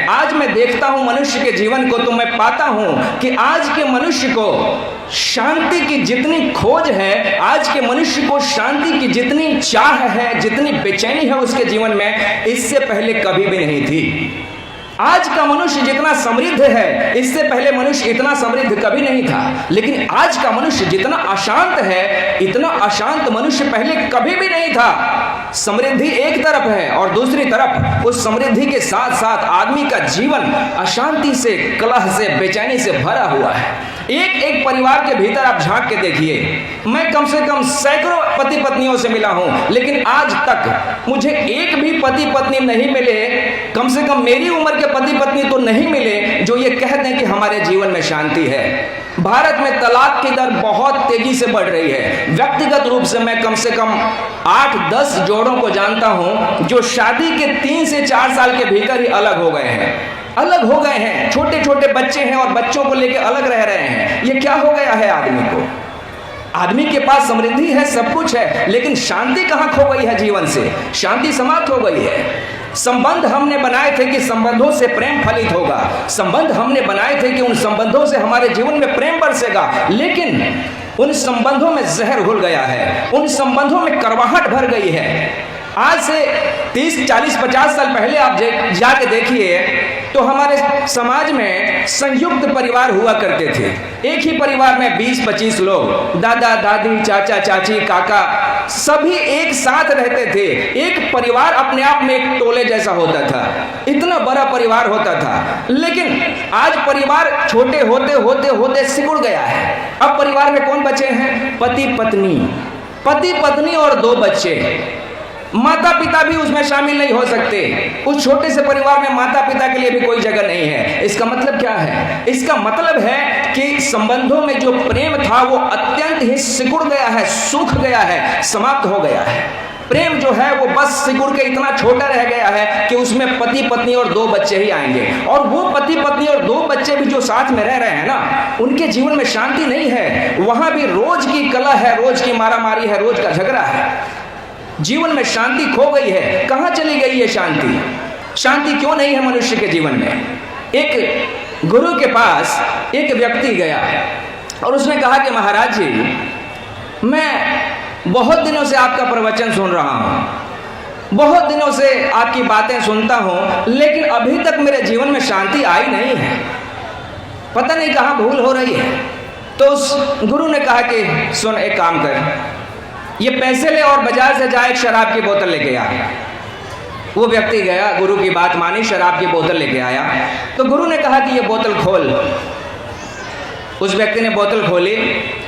आज मैं देखता हूं मनुष्य के जीवन को तो मैं पाता हूं कि आज के मनुष्य को शांति की जितनी खोज है, आज के मनुष्य को शांति की जितनी चाह है, जितनी बेचैनी है उसके जीवन में, इससे पहले कभी भी नहीं थी। आज का मनुष्य जितना समृद्ध है, इससे पहले मनुष्य इतना समृद्ध कभी नहीं था। लेकिन आज का मनुष्य जितना अशांत है, इतना अशांत मनुष्य पहले कभी भी नहीं था। समृद्धि एक तरफ है और दूसरी तरफ उस समृद्धि के साथ साथ आदमी का जीवन अशांति से, कलह से, बेचैनी से भरा हुआ है। एक एक परिवार के भीतर आप झांक के देखिए, मैं कम से कम सैकड़ों पति पत्नियों से मिला हूं, लेकिन आज तक मुझे एक भी पति पत्नी नहीं मिले, कम से कम मेरी उम्र के पति पत्नी तो नहीं मिले जो ये कह दें कि हमारे जीवन में शांति है। भारत में तलाक की दर बहुत तेजी से बढ़ रही है। व्यक्तिगत रूप से मैं कम से कम 8-10 जोड़ों को जानता हूं जो शादी के 3 से 4 साल के भीतर ही अलग हो गए हैं। छोटे छोटे बच्चे हैं और बच्चों को लेकर अलग रह रहे हैं। ये क्या हो गया है आदमी को? आदमी के पास समृद्धि है, सब कुछ है, लेकिन शांति कहां खो गई है जीवन से? शांति समाप्त हो गई है। संबंध हमने बनाए थे कि संबंधों से प्रेम फलित होगा, संबंध हमने बनाए थे कि उन संबंधों से हमारे जीवन में प्रेम बरसेगा, लेकिन उन संबंधों में जहर घुल गया है, उन संबंधों में करवाहट भर गई है। आज से 30, 40, 50 साल पहले आप जाके देखिए तो हमारे समाज में संयुक्त परिवार हुआ करते थे। एक ही परिवार में 20-25 लोग, दादा दादी, चाचा चाची, काका, सभी एक साथ रहते थे। एक परिवार अपने आप में एक टोले जैसा होता था, इतना बड़ा परिवार होता था। लेकिन आज परिवार छोटे होते होते होते सिकुड़ गया है। अब परिवार में कौन बचे हैं? पति पत्नी और 2 बच्चे। माता पिता भी उसमें शामिल नहीं हो सकते। उस छोटे से परिवार में माता पिता के लिए भी कोई जगह नहीं है। इसका मतलब क्या है? इसका मतलब है कि संबंधों में जो प्रेम था वो अत्यंत ही सिकुड़ गया है, सूख गया है, समाप्त हो गया है। प्रेम जो है वो बस सिकुड़ के इतना छोटा रह गया है कि उसमें पति पत्नी और 2 बच्चे ही आएंगे। और वो पति पत्नी और 2 बच्चे भी जो साथ में रह रहे हैं ना, उनके जीवन में शांति नहीं है। वहां भी रोज की कलह है, रोज की मारामारी है, रोज का झगड़ा है। जीवन में शांति खो गई है। कहां चली गई है शांति? शांति क्यों नहीं है मनुष्य के जीवन में? एक गुरु के पास एक व्यक्ति गया और उसने कहा कि महाराज जी, मैं बहुत दिनों से आपका प्रवचन सुन रहा हूं, बहुत दिनों से आपकी बातें सुनता हूं, लेकिन अभी तक मेरे जीवन में शांति आई नहीं है। पता नहीं कहां भूल हो रही है। तो उस गुरु ने कहा कि सुन, एक काम कर, ये पैसे ले और बाजार से जा एक शराब की बोतल लेके आ। वो व्यक्ति गया, गुरु की बात मानी, शराब की बोतल लेके आया। तो गुरु ने कहा कि ये बोतल खोल। उस व्यक्ति ने बोतल खोली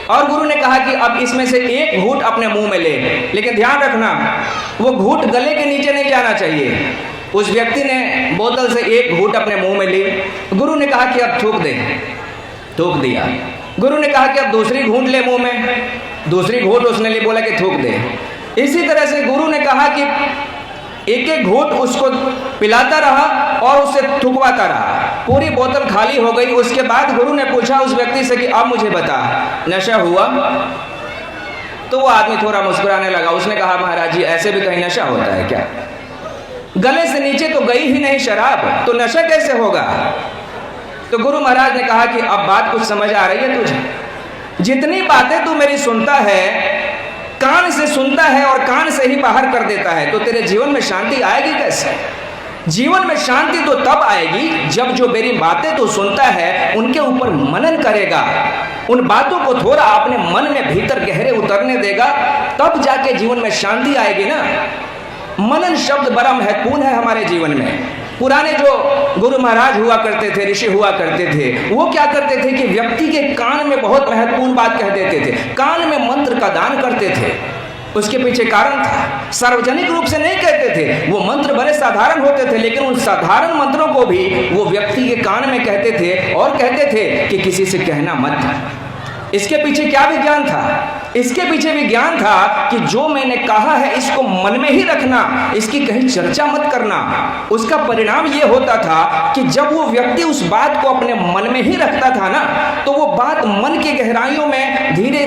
और गुरु ने कहा कि अब इसमें से एक घूंट अपने मुंह में ले, लेकिन ध्यान रखना वो घूंट गले के नीचे नहीं जाना चाहिए। उस व्यक्ति ने बोतल से एक घूंट अपने मुंह में ली। गुरु ने कहा कि अब थूक दे। थूक दिया। गुरु ने कहा कि अब दूसरी घूंट ले मुंह में। दूसरी घूंट उसने ले, बोला कि थूक दे। इसी तरह से गुरु ने कहा कि एक एक घूंट उसको पिलाता रहा और उससे थुकवाता रहा। पूरी बोतल खाली हो गई। उसके बाद गुरु ने पूछा उस व्यक्ति से कि अब मुझे बता, नशा हुआ? तो वो आदमी थोड़ा मुस्कुराने लगा। उसने कहा महाराज जी, ऐसे भी कहीं नशा होता है क्या? गले से नीचे तो गई ही नहीं शराब, तो नशा कैसे होगा? तो गुरु महाराज ने कहा कि अब बात कुछ समझ आ रही है तुझे? जितनी बातें तू मेरी सुनता है, कान से सुनता है और कान से ही बाहर कर देता है, तो तेरे जीवन में शांति आएगी कैसे? जीवन में शांति तो तब आएगी जब जो मेरी बातें तू सुनता है उनके ऊपर मनन करेगा, उन बातों को थोड़ा अपने मन में भीतर गहरे उतरने देगा, तब जाके जीवन में शांति आएगी ना। मनन शब्द बड़ा महत्वपूर्ण है हमारे जीवन में। पुराने जो गुरु महाराज हुआ करते थे, ऋषि हुआ करते थे, वो क्या करते थे कि व्यक्ति के कान में बहुत महत्वपूर्ण बात कह देते थे, कान में मंत्र का दान करते थे। उसके पीछे कारण था, सार्वजनिक रूप से नहीं कहते थे, वो मंत्र बड़े साधारण होते थे, लेकिन उन साधारण मंत्रों को भी वो व्यक्ति के कान में कहते थे और कहते थे कि किसी से कहना मत। इसके पीछे क्या विज्ञान था? इसके पीछे विज्ञान था कि जो मैंने कहा है इसको मन में ही रखना, इसकी कहीं चर्चा मत करना। उसका परिणाम यह होता था कि जब वो व्यक्ति उस बात को अपने मन में ही रखता था ना, तो वो बात मन की गहराइयों में धीरे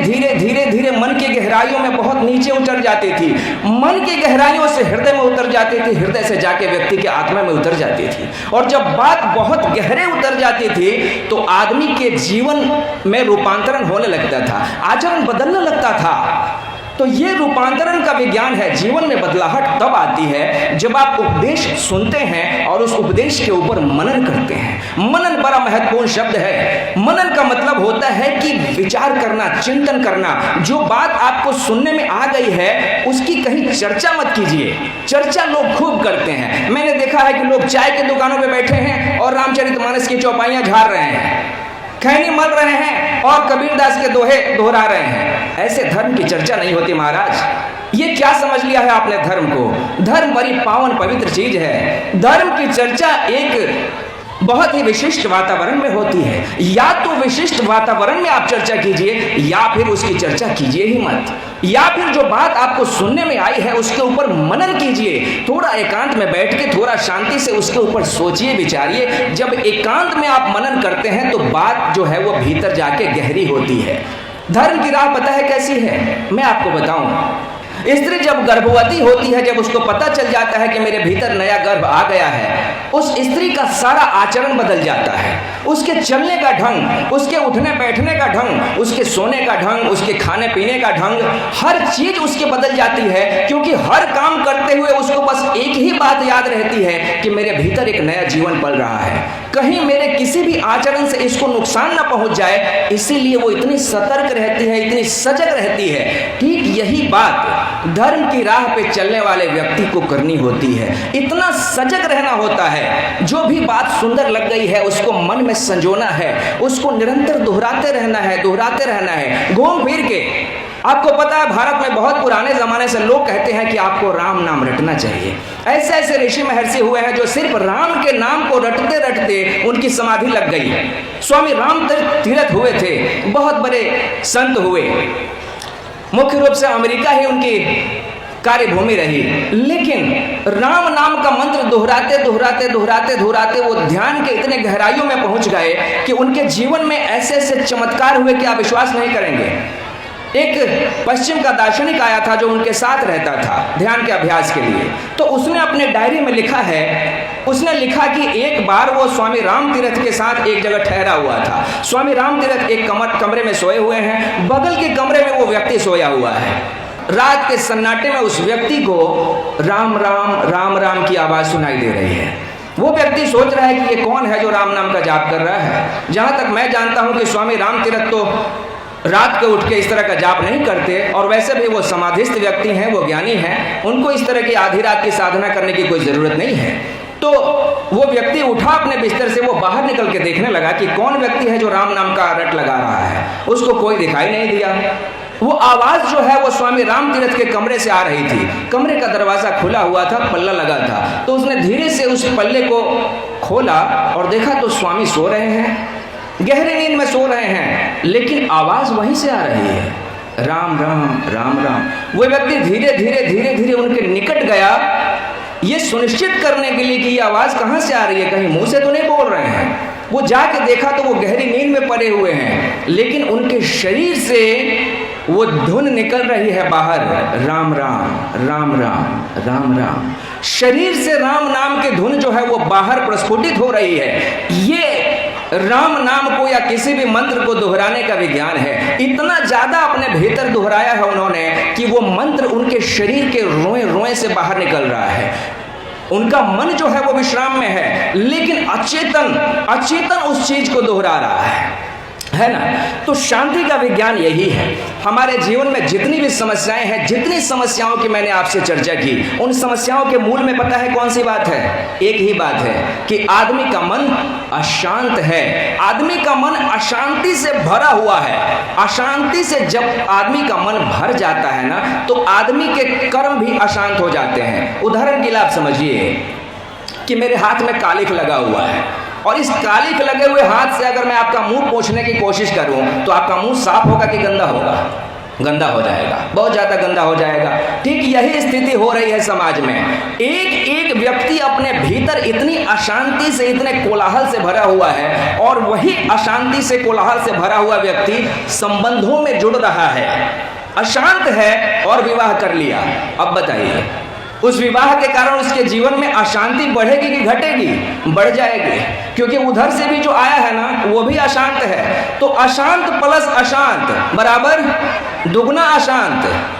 धीरे मन की गहराइयों में बहुत नीचे उतर जाती थी, मन की गहराइयों से हृदय में उतर जाती थी, हृदय से जाके व्यक्ति के आत्मा में उतर जाती थी। और जब बात बहुत गहरे उतर जाती थी तो आदमी के जीवन में रूपांतरण होने लगता था, आचरण बदलने लगता था। तो ये रूपांतरण का विज्ञान है। जीवन में बदलाहट तब आती है जब आप उपदेश सुनते हैं और उस उपदेश के ऊपर मनन करते हैं। मनन बड़ा महत्वपूर्ण शब्द है। मनन का मतलब होता है कि विचार करना, चिंतन करना। जो बात आपको सुनने में आ गई है उसकी कहीं चर्चा मत कीजिए। चर्चा लोग खूब करते हैं। मैंने देखा है कि लोग चाय की दुकानों पर बैठे हैं और रामचरितमानस की चौपाइयां झाड़ रहे हैं, खैनी मल रहे हैं और कबीरदास के दोहे दोहरा रहे हैं। ऐसे धर्म की चर्चा नहीं होती महाराज। ये क्या समझ लिया है आपने धर्म को? धर्म बड़ी पावन पवित्र चीज है। धर्म की चर्चा एक बहुत ही विशिष्ट वातावरण में होती है। या तो विशिष्ट वातावरण में आप चर्चा कीजिए या फिर उसकी चर्चा कीजिए ही मत। या फिर जो बात आपको सुनने में आई है उसके ऊपर मनन कीजिए। थोड़ा एकांत में बैठ के थोड़ा शांति से उसके ऊपर सोचिए, विचारिए। जब एकांत में आप मनन करते हैं तो बात जो है वो भीतर जाके गहरी होती है। धर्म की राह पता है कैसी है? मैं आपको बताऊं। स्त्री जब गर्भवती होती है, जब उसको पता चल जाता है कि मेरे भीतर नया गर्भ आ गया है, उस स्त्री का सारा आचरण बदल जाता है। उसके चलने का ढंग, उसके उठने बैठने का ढंग, उसके सोने का ढंग, उसके खाने पीने का ढंग, हर चीज उसके बदल जाती है। क्योंकि हर काम करते हुए उसको बस एक ही बात याद रहती है कि मेरे भीतर एक नया जीवन पल रहा है, कहीं मेरे किसी भी आचरण से इसको नुकसान ना पहुंच जाए। इसीलिए वो इतनी सतर्क रहती है, इतनी सजग रहती है। ठीक यही बात धर्म की राह पे चलने वाले व्यक्ति को करनी होती है। इतना सजग रहना होता है। जो भी बात सुंदर लग गई है उसको मन में संजोना है, उसको निरंतर दोहराते रहना है, घूम फिर के। आपको पता है भारत में बहुत पुराने जमाने से लोग कहते हैं कि आपको राम नाम रटना चाहिए। ऐसे ऐसे ऋषि महर्षि हुए हैं जो सिर्फ राम के नाम को रटते रटते उनकी समाधि लग गई। स्वामी राम तीर्थ हुए थे, बहुत बड़े संत हुए। मुख्य रूप से अमेरिका ही उनकी कार्यभूमि रही। लेकिन राम नाम का मंत्र दोहराते वो ध्यान के इतने गहराइयों में पहुंच गए कि उनके जीवन में ऐसे ऐसे चमत्कार हुए कि आप विश्वास नहीं करेंगे। एक पश्चिम का दार्शनिक आया था जो उनके साथ रहता था ध्यान के अभ्यास के लिए। तो उसने अपने डायरी में लिखा है, उसने लिखा कि एक बार वो स्वामी राम तीर्थ के साथ एक जगह ठहरा हुआ था। स्वामी राम तीर्थ एक कमरे में सोए हुए हैं, बगल के कमरे में वो व्यक्ति सोया हुआ है। रात के सन्नाटे में उस व्यक्ति को राम राम राम राम की आवाज सुनाई दे रही है। वो व्यक्ति सोच रहा है कि ये कौन है जो राम नाम का जाप कर रहा है। जहां तक मैं जानता हूं कि स्वामी राम तीर्थ तो रात के उठ के इस तरह का जाप नहीं करते, और वैसे भी वो समाधिस्थ व्यक्ति हैं, वो ज्ञानी हैं, उनको इस तरह की आधी रात की साधना करने की कोई ज़रूरत नहीं है। तो वो व्यक्ति उठा अपने बिस्तर से, वो बाहर निकल के देखने लगा कि कौन व्यक्ति है जो राम नाम का रट लगा रहा है। उसको कोई दिखाई नहीं दिया। वो आवाज़ जो है वो स्वामी राम तीर्थ के कमरे से आ रही थी। कमरे का दरवाज़ा खुला हुआ था, पल्ला लगा था। तो उसने धीरे से उस पल्ले को खोला और देखा तो स्वामी सो रहे हैं, गहरी नींद में सो रहे हैं, लेकिन आवाज वहीं से आ रही है, राम राम राम राम। वो व्यक्ति धीरे धीरे उनके निकट गया, ये सुनिश्चित करने के लिए कि ये आवाज कहाँ से आ रही है, कहीं मुंह से तो नहीं बोल रहे हैं। वो जाके देखा तो वो गहरी नींद में पड़े हुए हैं, लेकिन उनके शरीर से वो धुन निकल रही है बाहर, राम राम राम राम राम राम। शरीर से राम नाम की धुन जो है वो बाहर प्रस्फुटित हो रही है। ये राम नाम को या किसी भी मंत्र को दोहराने का विज्ञान है। इतना ज्यादा अपने भीतर दोहराया है उन्होंने कि वो मंत्र उनके शरीर के रोए रोए से बाहर निकल रहा है। उनका मन जो है वो विश्राम में है, लेकिन अचेतन उस चीज को दोहरा रहा है ना। तो शांति का विज्ञान यही है। हमारे जीवन में जितनी भी समस्याएं हैं, जितनी समस्याओं की मैंने आपसे चर्चा की, उन समस्याओं के मूल में पता है कौन सी बात है? एक ही बात है कि आदमी का मन अशांत है। आदमी का मन अशांति से भरा हुआ है। अशांति से जब आदमी का मन भर जाता है ना, तो आदमी के कर्म भी अशांत हो जाते हैं। उदाहरण के लिए आप समझिए कि मेरे हाथ में कालिख लगा हुआ है, और इस कालिख लगे हुए हाथ से अगर मैं आपका मुंह पोंछने की कोशिश करूं तो आपका मुंह साफ होगा कि गंदा होगा? गंदा हो जाएगा, बहुत ज़्यादा गंदा हो जाएगा। ठीक यही स्थिति हो रही है समाज में। एक एक व्यक्ति अपने भीतर इतनी अशांति से, इतने कोलाहल से भरा हुआ है, और वही अशांति से, कोलाहल से भरा हुआ व्यक्ति संबंधों में जुड़ रहा है, अशांत है और विवाह कर लिया। अब बताइए, उस विवाह के कारण उसके जीवन में अशांति बढ़ेगी कि घटेगी? बढ़ जाएगी, क्योंकि उधर से भी जो आया है ना वो भी अशांत है। तो अशांत प्लस अशांत बराबर दुगना अशांत।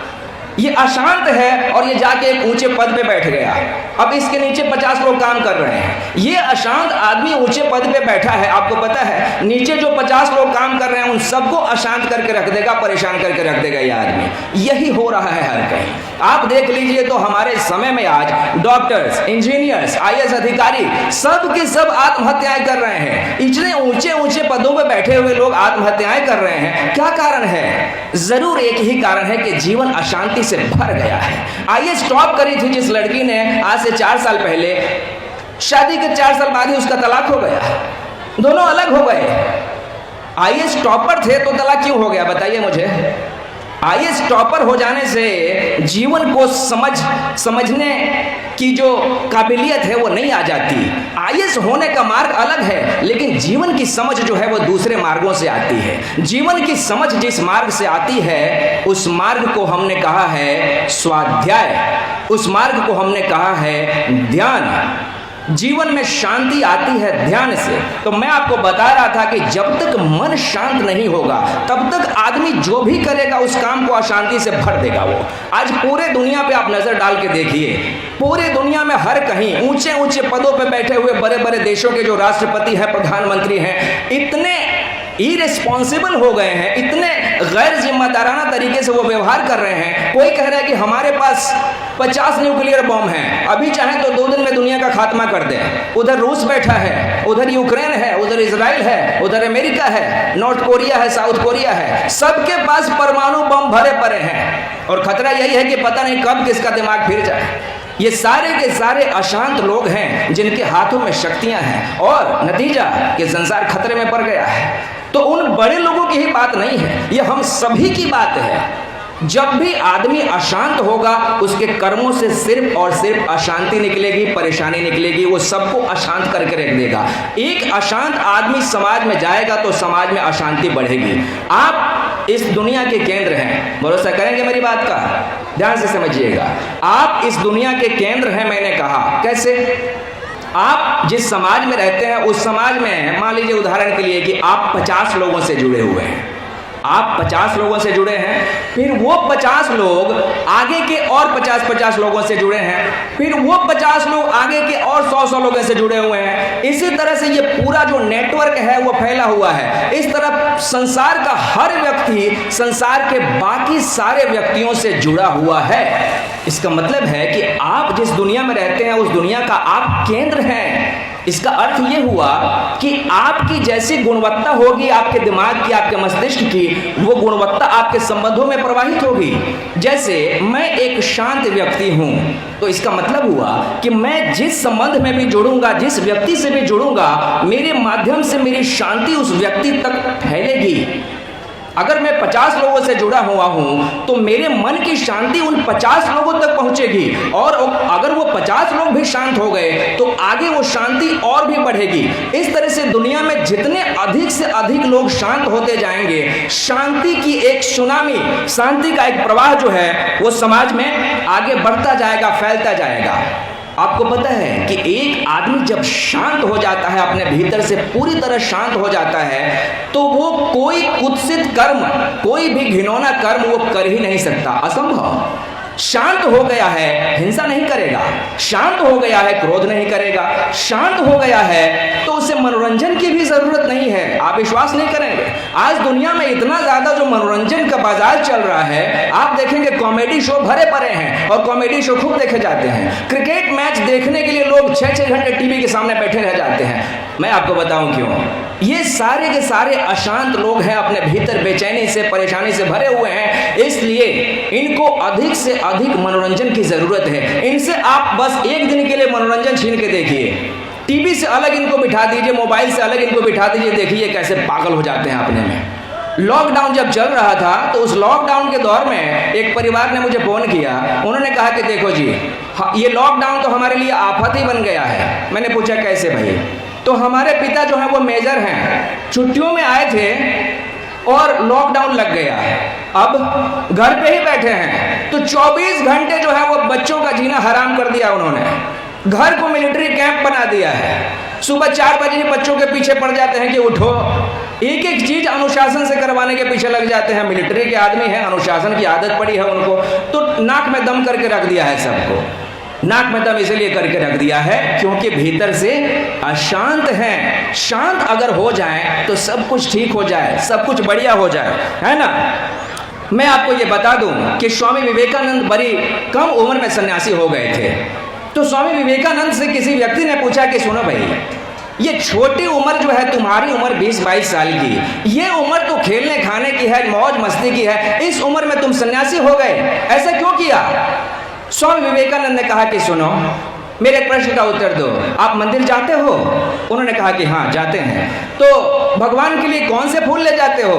ये अशांत है और ये जाके एक ऊंचे पद पे बैठ गया। अब इसके नीचे 50 लोग काम कर रहे हैं। ये अशांत आदमी ऊंचे पद पे बैठा है, आपको पता है नीचे जो 50 लोग काम कर रहे हैं उन सबको अशांत करके रख देगा, परेशान करके रख देगा ये आदमी। यही हो रहा है हर कहीं। आप देख लीजिए तो हमारे समय में आज डॉक्टर्स, इंजीनियर्स, IAS अधिकारी सब के सब आत्महत्याएं कर रहे हैं। इतने ऊंचे ऊंचे पदों पर बैठे हुए लोग आत्महत्याएं कर रहे हैं। क्या कारण है? जरूर एक ही कारण है कि जीवन अशांति से भर गया है। IAS टॉप करी थी जिस लड़की ने आज से 4 साल पहले, शादी के 4 साल बाद ही उसका तलाक हो गया, दोनों अलग हो गए। IAS टॉपर थे तो तलाक क्यों हो गया बताइए मुझे? IAS टॉपर हो जाने से जीवन को समझने की जो काबिलियत है वो नहीं आ जाती। IAS होने का मार्ग अलग है, लेकिन जीवन की समझ जो है वो दूसरे मार्गों से आती है। जीवन की समझ जिस मार्ग से आती है उस मार्ग को हमने कहा है स्वाध्याय, उस मार्ग को हमने कहा है ध्यान। जीवन में शांति आती है ध्यान से। तो मैं आपको बता रहा था कि जब तक मन शांत नहीं होगा तब तक आदमी जो भी करेगा उस काम को अशांति से भर देगा वो। आज पूरे दुनिया पे आप नजर डाल के देखिए, पूरे दुनिया में हर कहीं ऊंचे ऊंचे पदों पे बैठे हुए बड़े बड़े देशों के जो राष्ट्रपति हैं, प्रधानमंत्री हैं, इतने इरेस्पॉन्सिबल हो गए हैं, इतने गैर जिम्मेदाराना तरीके से वो व्यवहार कर रहे हैं। कोई कह रहा है कि हमारे पास 50 न्यूक्लियर बम हैं, अभी चाहे तो 2 दिन में दुनिया का खात्मा कर दें। उधर रूस बैठा है, उधर यूक्रेन है, उधर इजराइल है, उधर अमेरिका है, नॉर्थ कोरिया है, साउथ कोरिया है, सबके पास परमाणु बम भरे पड़े हैं। और खतरा यही है कि पता नहीं कब किसका दिमाग फिर जाए। ये सारे के सारे अशांत लोग हैं जिनके हाथों में शक्तियां हैं, और नतीजा कि संसार खतरे में पड़ गया है। तो उन बड़े लोगों की ही बात नहीं है, ये हम सभी की बात है। जब भी आदमी अशांत होगा उसके कर्मों से सिर्फ और सिर्फ अशांति निकलेगी, परेशानी निकलेगी, वो सबको अशांत करके रख देगा। एक अशांत आदमी समाज में जाएगा तो समाज में अशांति बढ़ेगी। आप इस दुनिया के केंद्र हैं, भरोसा करेंगे मेरी बात का? ध्यान से समझिएगा, आप इस दुनिया के केंद्र हैं। मैंने कहा कैसे? आप जिस समाज में रहते हैं उस समाज में मान लीजिए उदाहरण के लिए कि आप 50 लोगों से जुड़े हुए हैं, आप 50 लोगों से जुड़े हैं, फिर वो 50 लोग आगे के और 50 लोगों से जुड़े हैं, फिर वो 50 लोग आगे के और 100 लोगों से जुड़े हुए हैं। इसी तरह से ये पूरा जो नेटवर्क है वो फैला हुआ है। इस तरह संसार का हर व्यक्ति संसार के बाकी सारे व्यक्तियों से जुड़ा हुआ है। इसका मतलब है कि आप जिस दुनिया में रहते हैं उस दुनिया का आप केंद्र हैं। इसका अर्थ ये हुआ कि आपकी जैसी गुणवत्ता होगी आपके दिमाग की, आपके मस्तिष्क की, वो गुणवत्ता आपके संबंधों में प्रवाहित होगी। जैसे मैं एक शांत व्यक्ति हूं तो इसका मतलब हुआ कि मैं जिस संबंध में भी जुड़ूंगा, जिस व्यक्ति से भी जुड़ूंगा, मेरे माध्यम से मेरी शांति उस व्यक्ति तक फैलेगी। अगर मैं 50 लोगों से जुड़ा हुआ हूं तो मेरे मन की शांति उन 50 लोगों तक पहुंचेगी, और अगर वो 50 लोग भी शांत हो गए तो आगे वो शांति और भी बढ़ेगी। इस तरह से दुनिया में जितने अधिक से अधिक लोग शांत होते जाएंगे, शांति की एक सुनामी, शांति का एक प्रवाह जो है वो समाज में आगे बढ़ता जाएगा, फैलता जाएगा। आपको पता है कि एक आदमी जब शांत हो जाता है, अपने भीतर से पूरी तरह शांत हो जाता है, तो वो कोई कुत्सित कर्म, कोई भी घिनौना कर्म वो कर ही नहीं सकता, असंभव। शांत हो गया है, हिंसा नहीं करेगा, शांत हो गया है, क्रोध नहीं करेगा, शांत हो गया है तो उसे मनोरंजन की भी जरूरत नहीं है। आप विश्वास नहीं करेंगे, आज दुनिया में इतना ज्यादा जो मनोरंजन का बाजार चल रहा है, आप देखेंगे कॉमेडी शो भरे पड़े हैं और कॉमेडी शो खूब देखे जाते हैं। क्रिकेट मैच देखने के लिए लोग 6-6 घंटे टीवी के सामने बैठे रह जाते हैं। मैं आपको बताऊं क्यों। ये सारे के सारे अशांत लोग हैं, अपने भीतर बेचैनी से, परेशानी से भरे हुए हैं, इसलिए इनको अधिक से अधिक मनोरंजन की जरूरत है। इनसे आप बस एक दिन के लिए मनोरंजन छीन के देखिए, टीवी से अलग इनको बिठा दीजिए, मोबाइल से अलग इनको बिठा दीजिए, देखिए कैसे पागल हो जाते हैं अपने में। लॉकडाउन जब चल रहा था तो उस लॉकडाउन के दौर में एक परिवार ने मुझे फ़ोन किया। उन्होंने कहा कि देखो जी, ये लॉकडाउन तो हमारे लिए आफत ही बन गया है। मैंने पूछा कैसे भाई? तो हमारे पिता जो हैं वो मेजर हैं, छुट्टियों में आए थे और लॉकडाउन लग गया, अब घर पे ही बैठे हैं। तो 24 घंटे जो है वो बच्चों का जीना हराम कर दिया उन्होंने। घर को मिलिट्री कैंप बना दिया है। सुबह 4 बजे बच्चों के पीछे पड़ जाते हैं कि उठो, एक एक चीज अनुशासन से करवाने के पीछे लग जाते हैं। मिलिट्री के आदमी हैं, अनुशासन की आदत पड़ी है उनको, तो नाक में दम करके रख दिया है सबको। नाक में दम इसलिए करके रख दिया है क्योंकि भीतर से अशांत हैं। शांत अगर हो जाए तो सब कुछ ठीक हो जाए, सब कुछ बढ़िया हो जाए, है ना। मैं आपको ये बता दूं कि स्वामी विवेकानंद बड़ी कम उम्र में सन्यासी हो गए थे। तो स्वामी विवेकानंद से किसी व्यक्ति ने पूछा कि सुनो भाई, ये छोटी उम्र जो है तुम्हारी उम्र 20-22 साल की, ये उम्र तो खेलने खाने की है, मौज मस्ती की है, इस उम्र में तुम सन्यासी हो गए, ऐसा क्यों किया? स्वामी विवेकानंद ने कहा कि सुनो, मेरे प्रश्न का उत्तर दो, आप मंदिर जाते हो? उन्होंने कहा कि हाँ जाते हैं। तो भगवान के लिए कौन से फूल ले जाते हो?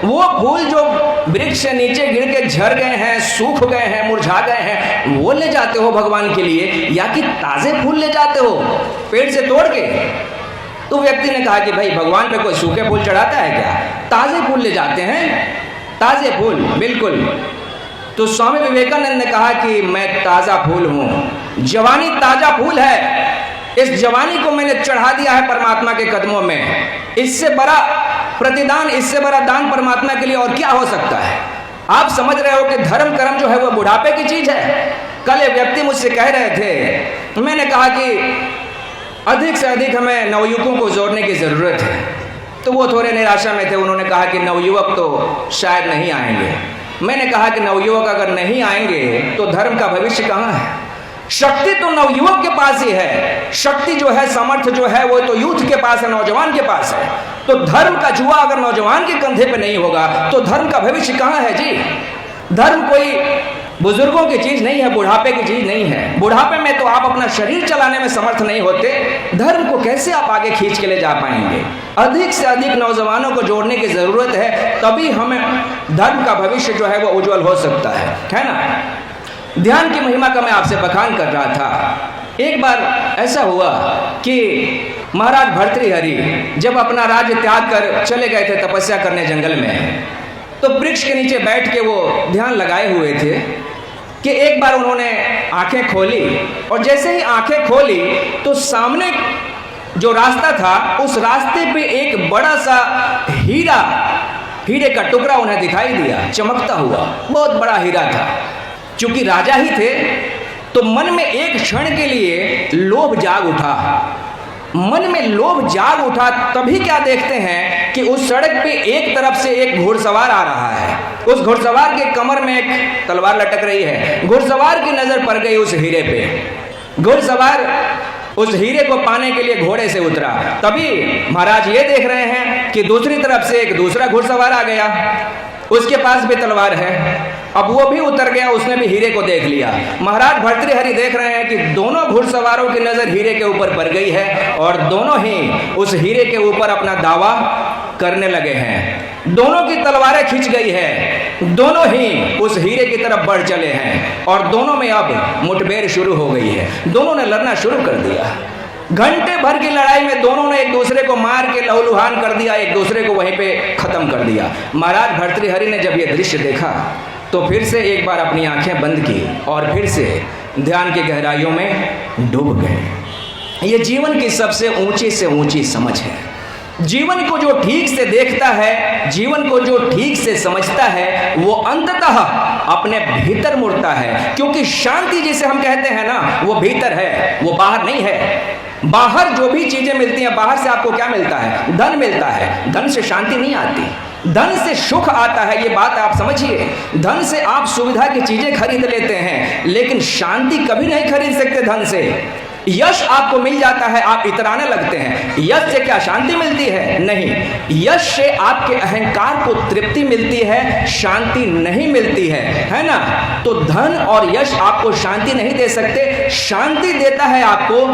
वो फूल जो वृक्ष से नीचे गिर के झड़ गए हैं, सूख गए हैं, मुरझा गए हैं, वो ले जाते हो भगवान के लिए, या कि ताजे फूल ले जाते हो पेड़ से तोड़ के? तो व्यक्ति ने कहा कि भाई भगवान पे कोई सूखे फूल चढ़ाता है क्या? ताजे फूल ले जाते हैं, ताजे फूल, बिल्कुल। तो स्वामी विवेकानंद ने कहा कि मैं ताज़ा फूल हूँ, जवानी ताज़ा फूल है, इस जवानी को मैंने चढ़ा दिया है परमात्मा के कदमों में। इससे बड़ा प्रतिदान, इससे बड़ा दान परमात्मा के लिए और क्या हो सकता है? आप समझ रहे हो कि धर्म कर्म जो है वो बुढ़ापे की चीज़ है। कल एक व्यक्ति मुझसे कह रहे थे, मैंने कहा कि अधिक से अधिक हमें नवयुवकों को जोड़ने की ज़रूरत है। तो वो थोड़े निराशा में थे, उन्होंने कहा कि नवयुवक तो शायद नहीं आएंगे। मैंने कहा कि नवयुवक अगर नहीं आएंगे तो धर्म का भविष्य कहाँ है? शक्ति तो नवयुवक के पास ही है, शक्ति जो है, सामर्थ्य जो है वो तो यूथ के पास है, नौजवान के पास है। तो धर्म का जुआ अगर नौजवान के कंधे पे नहीं होगा तो धर्म का भविष्य कहाँ है जी? धर्म कोई बुजुर्गों की चीज नहीं है, बुढ़ापे की चीज नहीं है। बुढ़ापे में तो आप अपना शरीर चलाने में समर्थ नहीं होते, धर्म को कैसे आप आगे खींच के ले जा पाएंगे? अधिक से अधिक नौजवानों को जोड़ने की जरूरत है, तभी हमें धर्म का भविष्य जो है वो उज्जवल हो सकता है ना। ध्यान की महिमा का मैं आपसे बखान कर रहा था। एक बार ऐसा हुआ कि महाराज भर्तृहरि जब अपना राज्य त्याग कर चले गए थे तपस्या करने जंगल में, तो वृक्ष के नीचे बैठ के वो ध्यान लगाए हुए थे कि एक बार उन्होंने आंखें खोली, और जैसे ही आंखें खोली तो सामने जो रास्ता था उस रास्ते पे एक बड़ा सा हीरे का टुकड़ा उन्हें दिखाई दिया, चमकता हुआ, बहुत बड़ा हीरा था। चूंकि राजा ही थे तो मन में एक क्षण के लिए लोभ जाग उठा। मन में लोभ जाग उठा, तभी क्या देखते हैं कि उस सड़क पे एक तरफ से एक घुड़सवार आ रहा है। उस घुड़सवार के कमर में एक तलवार लटक रही है। घुड़सवार की नजर पड़ गई उस हीरे पे। घुड़सवार उस हीरे को पाने के लिए घोड़े से उतरा। तभी महाराज ये देख रहे हैं कि दूसरी तरफ से एक दूसरा घुड़सवार आ गया, उसके पास भी तलवार है। अब वो भी उतर गया, उसने भी हीरे को देख लिया। महाराज भर्तृहरि देख रहे हैं कि दोनों घुड़सवारों की नजर हीरे के ऊपर पड़ गई है और दोनों ही उस हीरे के ऊपर अपना दावा करने लगे हैं। दोनों की तलवारें खिंच गई है, दोनों ही उस हीरे की तरफ बढ़ चले हैं और दोनों में अब मुठभेड़ शुरू हो गई है। दोनों ने लड़ना शुरू कर दिया। घंटे भर की लड़ाई में दोनों ने एक दूसरे को मार के लहूलुहान कर दिया, एक दूसरे को वहीं पे खत्म कर दिया। महाराज भर्तृहरि ने जब ये दृश्य देखा तो फिर से एक बार अपनी आंखें बंद की और फिर से ध्यान की गहराइयों में डूब गए। ये जीवन की सबसे ऊंची से ऊंची समझ है। जीवन को जो ठीक से देखता है, जीवन को जो ठीक से समझता है, वो अंततः अपने भीतर मुड़ता है। क्योंकि शांति जिसे हम कहते हैं ना, वो भीतर है, वो बाहर नहीं है। बाहर जो भी चीजें मिलती हैं, बाहर से आपको क्या मिलता है? धन मिलता है। धन से शांति नहीं आती, धन से सुख आता है। ये बात आप समझिए। धन से आप सुविधा की चीजें खरीद लेते हैं, लेकिन शांति कभी नहीं खरीद सकते धन से। यश आपको मिल जाता है, आप इतराने लगते हैं। यश से क्या शांति मिलती है? नहीं। यश से आपके अहंकार को तृप्ति मिलती है, शांति नहीं मिलती है ना। तो धन और यश आपको शांति नहीं दे सकते। शांति देता है आपको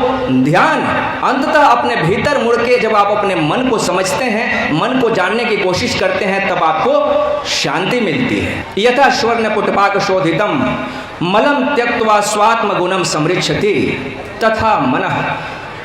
ध्यान। अंततः अपने भीतर मुड़ के जब आप अपने मन को समझते हैं, मन को जानने की कोशिश करते हैं, तब आपको शांति मिलती है। यथा स्वर्ण पुटपाक शोधितम मलम त्यक्त्वा स्वात्म गुणम समृच्छति तथा मनः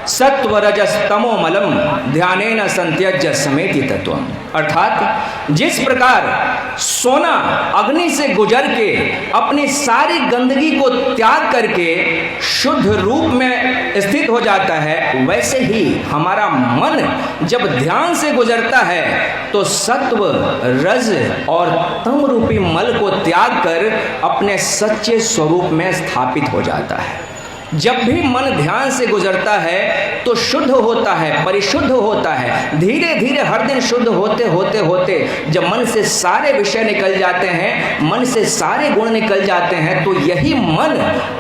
सत्वरजस्तमो मलम ध्यानेन संत्यज्य समेति तत्वम। अर्थात जिस प्रकार सोना अग्नि से गुजर के अपनी सारी गंदगी को त्याग करके शुद्ध रूप में स्थित हो जाता है, वैसे ही हमारा मन जब ध्यान से गुजरता है तो सत्व, रज और तम रूपी मल को त्याग कर अपने सच्चे स्वरूप में स्थापित हो जाता है। जब भी मन ध्यान से गुजरता है तो शुद्ध होता है, परिशुद्ध होता है। धीरे धीरे हर दिन शुद्ध होते होते होते जब मन से सारे विषय निकल जाते हैं, मन से सारे गुण निकल जाते हैं, तो यही मन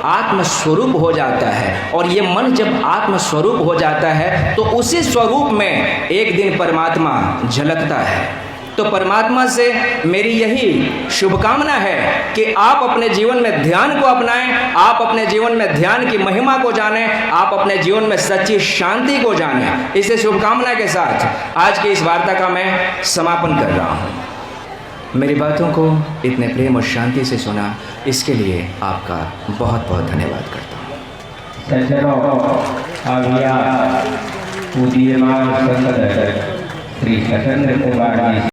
आत्मस्वरूप हो जाता है। और ये मन जब आत्मस्वरूप हो जाता है तो उसी स्वरूप में एक दिन परमात्मा झलकता है। तो परमात्मा से मेरी यही शुभकामना है कि आप अपने जीवन में ध्यान को अपनाएं, आप अपने जीवन में ध्यान की महिमा को जानें, आप अपने जीवन में सच्ची शांति को जानें। इसे शुभकामना के साथ आज की इस वार्ता का मैं समापन कर रहा हूँ। मेरी बातों को इतने प्रेम और शांति से सुना, इसके लिए आपका बहुत बहुत धन्यवाद करता हूँ। सज्जनों, पूज्यमान संत श्री सत्येंद्र कुमार जी